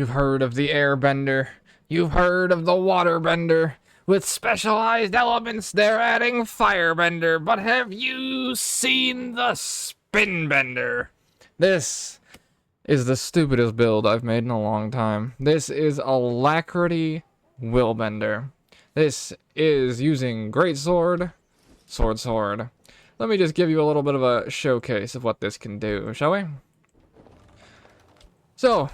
You've heard of the airbender. You've heard of the waterbender. With specialized elements, they're adding firebender. But have you seen the Spinbender? This is the stupidest build I've made in a long time. This is Alacrity Willbender. This is using Greatsword, Sword. Let me just give you a little bit of a showcase of what this can do, shall we? So,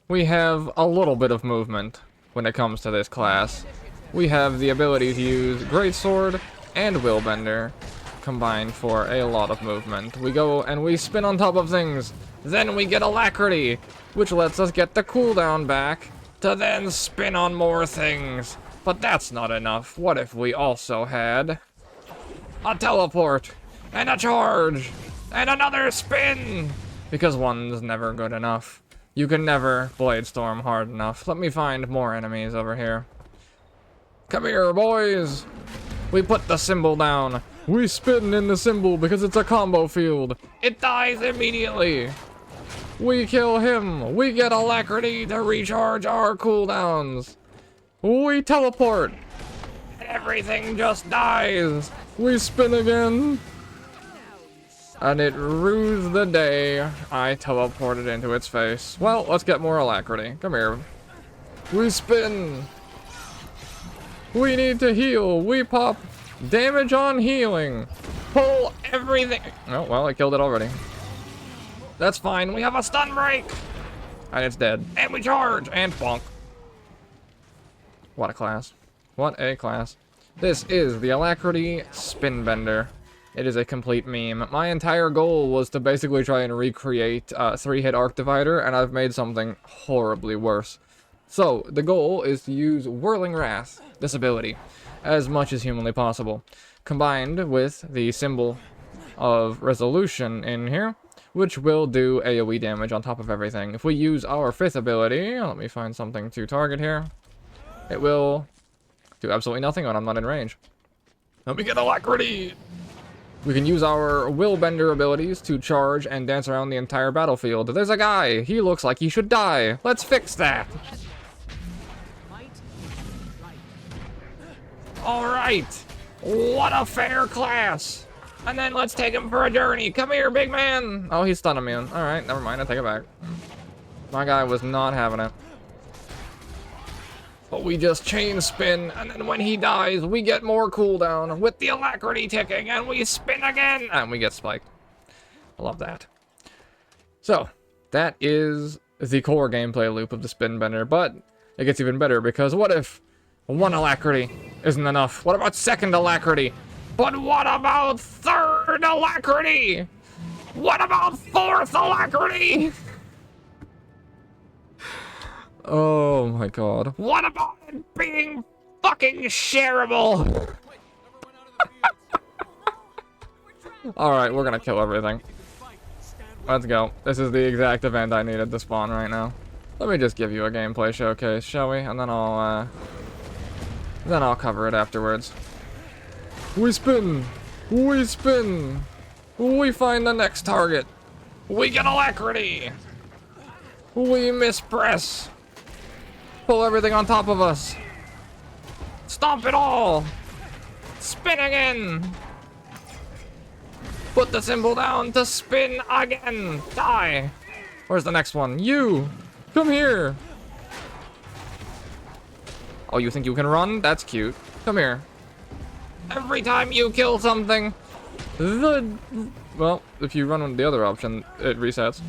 we have a little bit of movement when it comes to this class. We have the ability to use Greatsword and Willbender combined for a lot of movement. We go and we spin on top of things. Then we get Alacrity, which lets us get the cooldown back to then spin on more things. But that's not enough. What if we also had a teleport and a charge and another spin? Because one's never good enough. You can never Blade Storm hard enough. Let me find more enemies over here. Come here, boys. We put the symbol down. We spin in the symbol because it's a combo field. It dies immediately. We kill him. We get Alacrity to recharge our cooldowns. We teleport. And everything just dies. We spin again. And it rues the day I teleported into its face. Well, let's get more Alacrity. Come here. We spin. We need to heal. We pop damage on healing. Pull everything. Oh, well, I killed it already. That's fine. We have a stun break. And it's dead. And we charge. And bonk. What a class. What a class. This is the Alacrity Spinbender. It is a complete meme. My entire goal was to basically try and recreate 3-hit Arc Divider, and I've made something horribly worse. So, the goal is to use Whirling Wrath, this ability, as much as humanly possible, combined with the symbol of Resolution in here, which will do AoE damage on top of everything. If we use our 5th ability, let me find something to target here, it will do absolutely nothing when I'm not in range. Let me get Alacrity! We can use our Willbender abilities to charge and dance around the entire battlefield. There's a guy! He looks like he should die! Let's fix that! Alright! What a fair class! And then let's take him for a journey! Come here, big man! Oh, he's stunning me. Alright, never mind, I take it back. My guy was not having it. But we just chain spin, and then when he dies, we get more cooldown with the Alacrity ticking, and we spin again, and we get spiked. I love that. So, that is the core gameplay loop of the Spinbender, but it gets even better, because what if 1 Alacrity isn't enough? What about 2nd Alacrity? But what about 3rd Alacrity? What about 4th Alacrity? Oh my god. What about it being fucking shareable? Alright, we're gonna kill everything. Let's go. This is the exact event I needed to spawn right now. Let me just give you a gameplay showcase, shall we? And then I'll cover it afterwards. We spin! We spin! We find the next target! We get Alacrity! We mispress! Pull everything on top of us. Stomp it all. Spin again. Put the symbol down to spin again. Die. Where's the next one? You. Come here. Oh, you think you can run? That's cute. Come here. Every time you kill something, well, if you run with the other option, it resets.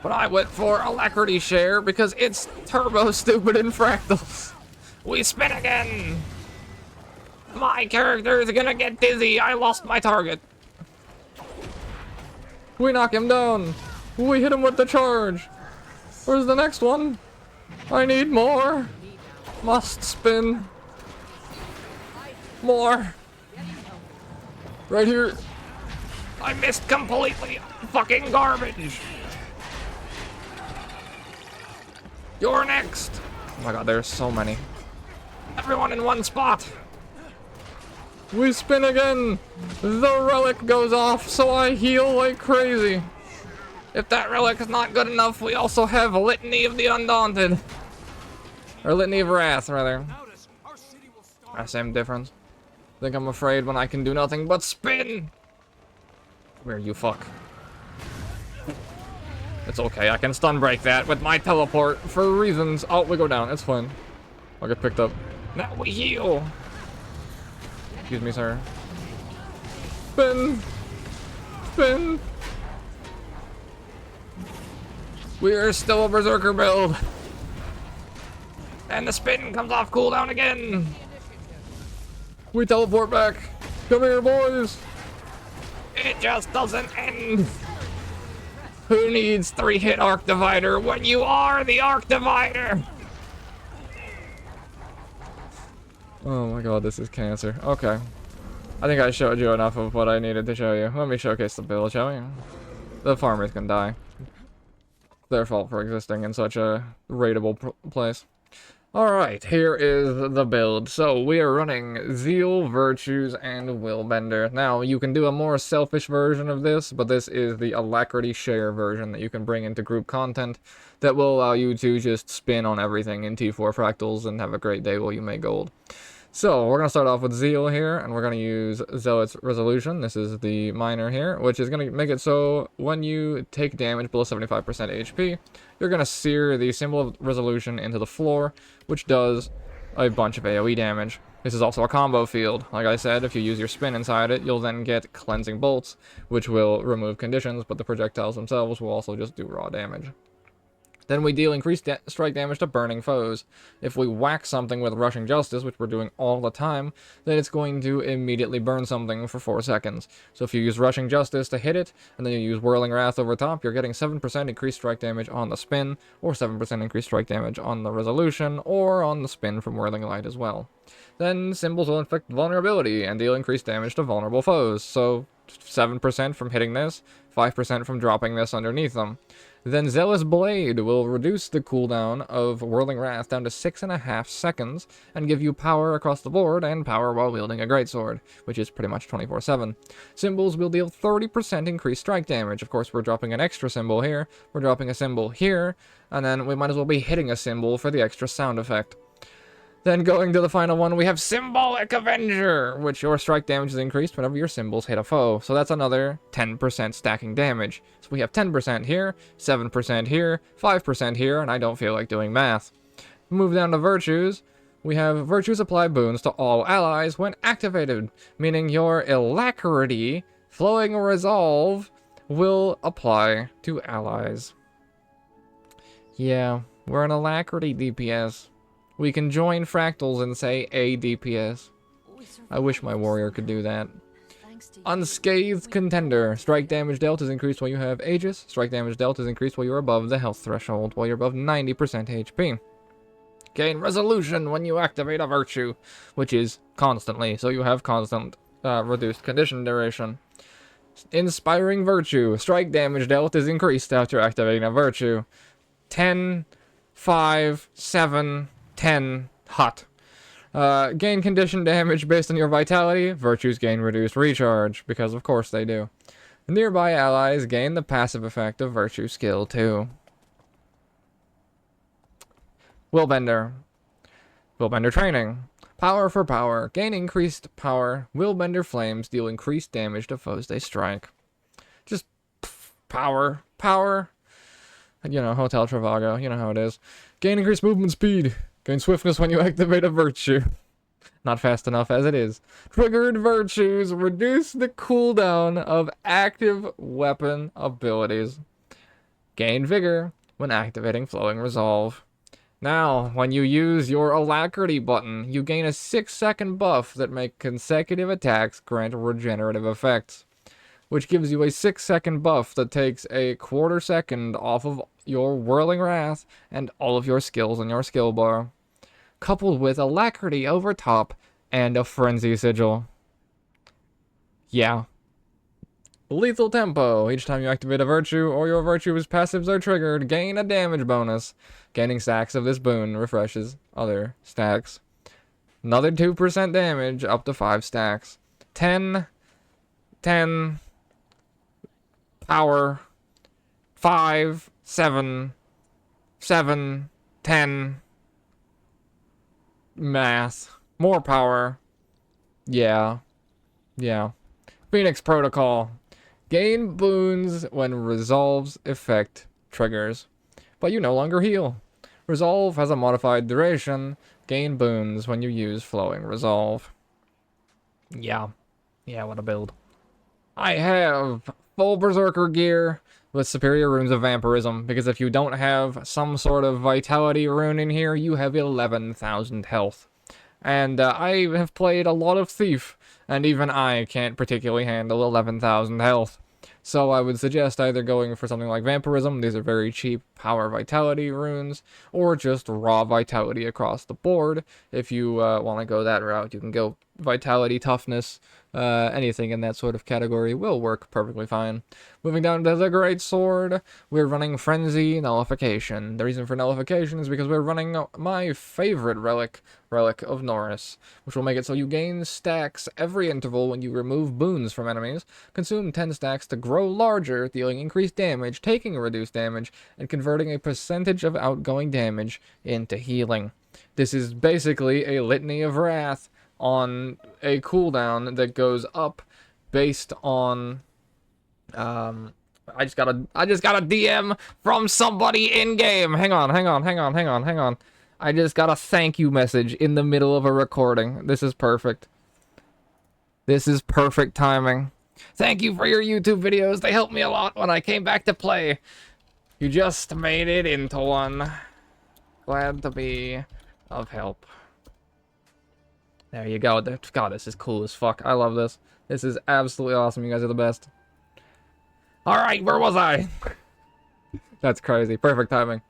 But I went for Alacrity Share because it's turbo stupid in fractals. We spin again. My character is gonna get dizzy. I lost my target. We knock him down. We hit him with the charge. Where's the next one? I need more. Must spin. More. Right here. I missed completely. Fucking garbage. You're next! Oh my god, there's so many. Everyone in one spot! We spin again! The relic goes off, so I heal like crazy. If that relic is not good enough, we also have Litany of the Undaunted. Or Litany of Wrath, rather. Same difference. Think I'm afraid when I can do nothing but spin. Where you fuck. It's okay, I can stun break that with my teleport for reasons. Oh, we go down, it's fine. I'll get picked up. Now we heal. Excuse me, sir. Spin. Spin. We are still a berserker build. And the spin comes off cooldown again. We teleport back. Come here, boys. It just doesn't end. Who needs 3-hit Arc Divider when you are the Arc Divider? Oh my god, this is cancer. Okay. I think I showed you enough of what I needed to show you. Let me showcase the build, shall we? The farmers can die. Their fault for existing in such a raidable place. Alright, here is the build. So, we are running Zeal, Virtues, and Willbender. Now, you can do a more selfish version of this, but this is the Alacrity share version that you can bring into group content that will allow you to just spin on everything in T4 fractals and have a great day while you make gold. So, we're going to start off with Zeal here, and we're going to use Zealot's Resolution. This is the minor here, which is going to make it so when you take damage below 75% HP, you're going to sear the symbol of resolution into the floor, which does a bunch of AoE damage. This is also a combo field. Like I said, if you use your spin inside it, you'll then get Cleansing Bolts, which will remove conditions, but the projectiles themselves will also just do raw damage. Then we deal increased strike damage to burning foes. If we whack something with Rushing Justice, which we're doing all the time, then it's going to immediately burn something for 4 seconds. So if you use Rushing Justice to hit it, and then you use Whirling Wrath over top, you're getting 7% increased strike damage on the spin, or 7% increased strike damage on the resolution, or on the spin from Whirling Light as well. Then symbols will inflict vulnerability, and deal increased damage to vulnerable foes. So 7% from hitting this, 5% from dropping this underneath them. Then Zealous Blade will reduce the cooldown of Whirling Wrath down to 6.5 seconds, and give you power across the board, and power while wielding a greatsword, which is pretty much 24/7. Symbols will deal 30% increased strike damage. Of course, we're dropping an extra symbol here, we're dropping a symbol here, and then we might as well be hitting a symbol for the extra sound effect. Then going to the final one, we have Symbolic Avenger, which your strike damage is increased whenever your symbols hit a foe. So that's another 10% stacking damage. So we have 10% here, 7% here, 5% here, and I don't feel like doing math. Move down to Virtues. We have Virtues apply boons to all allies when activated, meaning your Alacrity, Flowing Resolve, will apply to allies. Yeah, we're an Alacrity DPS. We can join fractals and say a DPS. I wish my warrior could do that. Unscathed Contender. Strike damage dealt is increased while you have Aegis. Strike damage dealt is increased while you're above the health threshold, while you're above 90% HP. Gain Resolution when you activate a Virtue, which is constantly, so you have constant reduced condition duration. Inspiring Virtue. Strike damage dealt is increased after activating a Virtue. 10, 5, 7... 10 hot. Gain condition damage based on your vitality. Virtues gain reduced recharge, because of course they do. Nearby allies gain the passive effect of Virtue skill 2. Willbender. Willbender training. Power for power. Gain increased power. Willbender flames deal increased damage to foes they strike. Just power. Power. You know, Hotel Travago. You know how it is. Gain increased movement speed. Gain swiftness when you activate a Virtue. Not fast enough as it is. Triggered Virtues reduce the cooldown of active weapon abilities. Gain Vigor when activating Flowing Resolve. Now, when you use your Alacrity button, you gain a 6-second buff that make consecutive attacks grant regenerative effects, which gives you a 6-second buff that takes a 1/4 second off of your Whirling Wrath and all of your skills in your skill bar, coupled with Alacrity over top and a Frenzy Sigil. Yeah. Lethal Tempo. Each time you activate a Virtue or your Virtue's passives are triggered, gain a damage bonus. Gaining stacks of this boon refreshes other stacks. Another 2% damage up to 5 stacks. 10, 10, power, 5, 7, 7, 10. Math. More power. Yeah. Yeah. Phoenix Protocol. Gain boons when Resolve's effect triggers, but you no longer heal. Resolve has a modified duration. Gain boons when you use Flowing Resolve. Yeah. Yeah, what a build. I have full Berserker gear with superior runes of vampirism, because if you don't have some sort of vitality rune in here, you have 11,000 health. And I have played a lot of Thief, and even I can't particularly handle 11,000 health. So I would suggest either going for something like Vampirism, these are very cheap power vitality runes, or just raw vitality across the board. If you want to go that route, you can go vitality, toughness, anything in that sort of category will work perfectly fine. Moving down to the Great Sword, we're running Frenzy Nullification. The reason for Nullification is because we're running my favorite relic, Relic of Norris, which will make it so you gain stacks every interval when you remove boons from enemies, consume 10 stacks to grow larger, dealing increased damage, taking reduced damage, and converting a percentage of outgoing damage into healing. This is basically a Litany of Wrath on a cooldown that goes up based on I just got a DM from somebody in game. Hang on. I just got a thank you message in the middle of a recording. This is perfect. This is perfect timing. Thank you for your YouTube videos. They helped me a lot when I came back to play. You just made it into one. Glad to be of help. There you go. God, this is cool as fuck. I love this. This is absolutely awesome. You guys are the best. Alright, where was I? That's crazy. Perfect timing.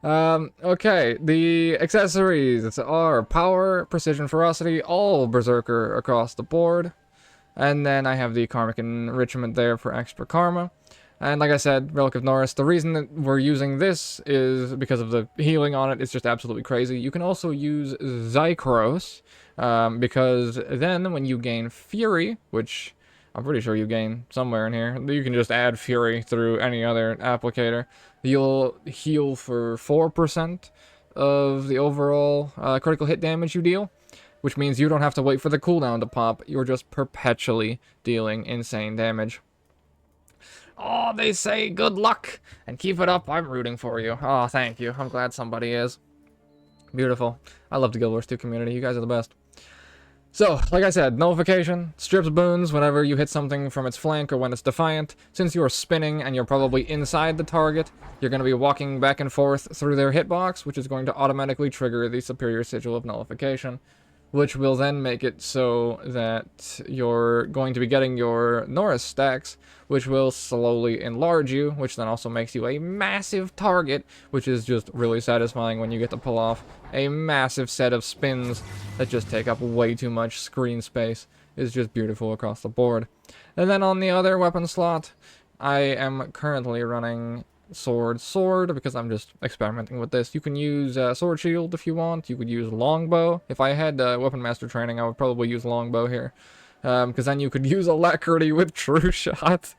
Okay. The accessories are Power, Precision, Ferocity, all Berserker across the board. And then I have the Karmic Enrichment there for extra Karma. And like I said, Relic of Norris, the reason that we're using this is because of the healing on it. It's just absolutely crazy. You can also use Xykros, because then when you gain Fury, which I'm pretty sure you gain somewhere in here, you can just add Fury through any other applicator. You'll heal for 4% of the overall critical hit damage you deal, which means you don't have to wait for the cooldown to pop. You're just perpetually dealing insane damage. Oh, they say good luck and keep it up. I'm rooting for you. Oh, thank you. I'm glad somebody is. Beautiful. I love the Guild Wars 2 community. You guys are the best. So, like I said, Nullification strips boons whenever you hit something from its flank or when it's defiant. Since you're spinning and you're probably inside the target, you're going to be walking back and forth through their hitbox, which is going to automatically trigger the Superior Sigil of Nullification, which will then make it so that you're going to be getting your Norris stacks, which will slowly enlarge you, which then also makes you a massive target, which is just really satisfying when you get to pull off a massive set of spins that just take up way too much screen space. It's just beautiful across the board. And then on the other weapon slot, I am currently running sword, because I'm just experimenting with this. You can use sword shield if you want. You could use longbow. If I had weapon master training, I would probably use longbow here, because then you could use alacrity with true shot.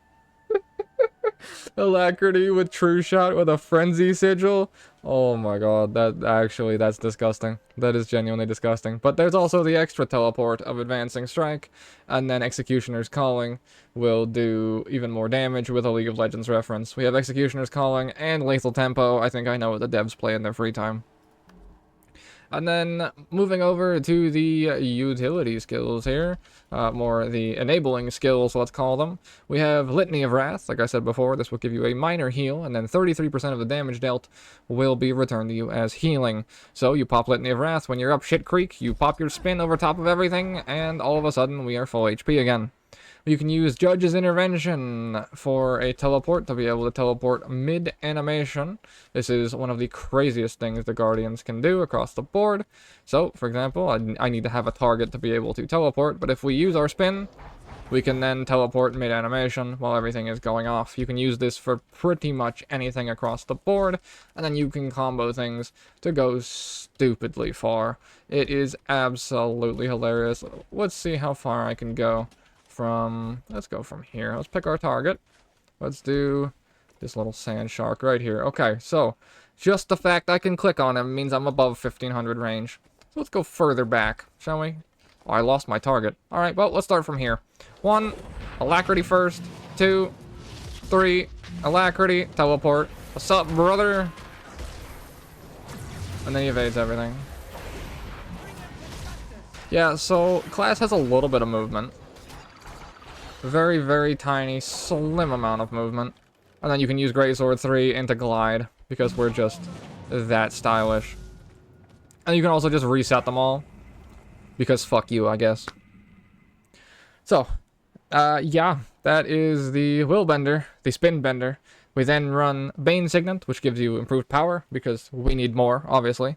Alacrity with true shot with a frenzy sigil. Oh my god, that's disgusting. That is genuinely disgusting. But there's also the extra teleport of advancing strike, and then Executioner's Calling will do even more damage with a League of Legends reference. We have Executioner's Calling and Lethal Tempo. I think I know what the devs play in their free time. And then moving over to the utility skills here, more the enabling skills, let's call them. We have Litany of Wrath. Like I said before, this will give you a minor heal, and then 33% of the damage dealt will be returned to you as healing. So you pop Litany of Wrath when you're up shit creek, you pop your spin over top of everything, and all of a sudden we are full HP again. You can use Judge's Intervention for a teleport to be able to teleport mid-animation. This is one of the craziest things the Guardians can do across the board. So, for example, I need to have a target to be able to teleport, but if we use our spin, we can then teleport mid-animation while everything is going off. You can use this for pretty much anything across the board, and then you can combo things to go stupidly far. It is absolutely hilarious. Let's see how far I can go. Let's go from here. Let's pick our target. Let's do This little sand shark right here. Okay, so just the fact I can click on him means I'm above 1500 range. So let's go further back, shall we? Oh, I lost my target. Alright, well, let's start from here. 1, Alacrity first. 2, 3, Alacrity, teleport. What's up, brother? And then he evades everything. Yeah, so class has a little bit of movement. Very, very tiny, slim amount of movement. And then you can use Greatsword 3 into Glide, because we're just that stylish. And you can also just reset them all, because fuck you, I guess. So, yeah, that is the Willbender, the Spinbender. We then run Bane Signet, which gives you improved power, because we need more, obviously.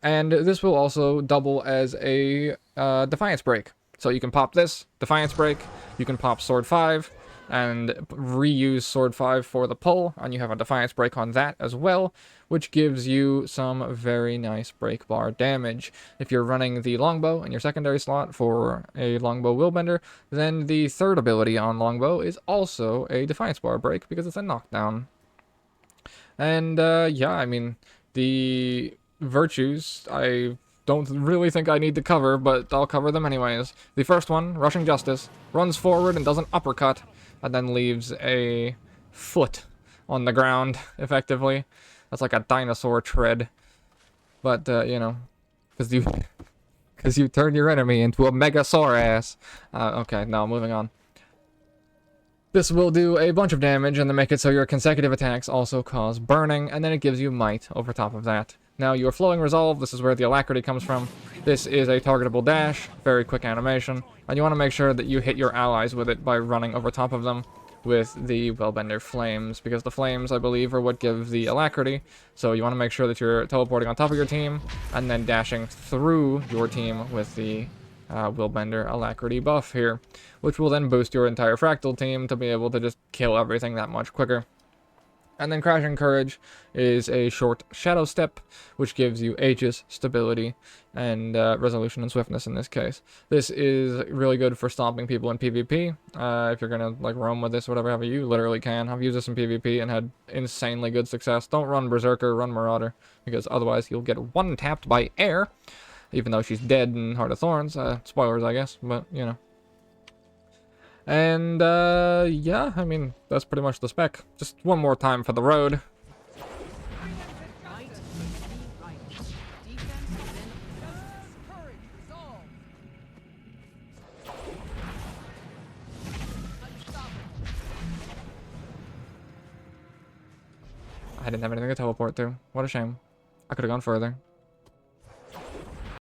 And this will also double as a Defiance Break. So you can pop this, Defiance Break, you can pop Sword 5, and reuse Sword 5 for the pull, and you have a Defiance Break on that as well, which gives you some very nice break bar damage. If you're running the Longbow in your secondary slot for a Longbow Willbender, then the third ability on Longbow is also a Defiance bar break, because it's a knockdown. And, yeah, I mean, the virtues, I don't really think I need to cover, but I'll cover them anyways. The first one, Rushing Justice, runs forward and does an uppercut, and then leaves a foot on the ground, effectively. That's like a dinosaur tread. But, you know, because you turn your enemy into a Megasaur-ass. Okay, now moving on. This will do a bunch of damage, and then make it so your consecutive attacks also cause burning, and then it gives you might over top of that. Now, your Flowing Resolve, this is where the Alacrity comes from. This is a targetable dash, very quick animation, and you want to make sure that you hit your allies with it by running over top of them with the Willbender Flames, because the Flames, I believe, are what give the Alacrity, so you want to make sure that you're teleporting on top of your team, and then dashing through your team with the Willbender Alacrity buff here, which will then boost your entire Fractal team to be able to just kill everything that much quicker. And then Crashing Courage is a short Shadow Step, which gives you Aegis, Stability, and Resolution and Swiftness in this case. This is really good for stomping people in PvP. If you're gonna like roam with this, whatever, you literally can. I've used this in PvP and had insanely good success. Don't run Berserker, run Marauder, because otherwise you'll get one-tapped by air, even though she's dead in Heart of Thorns. Spoilers, I guess, but, you know. And, yeah, I mean, that's pretty much the spec. Just one more time for the road. I didn't have anything to teleport to. What a shame. I could have gone further.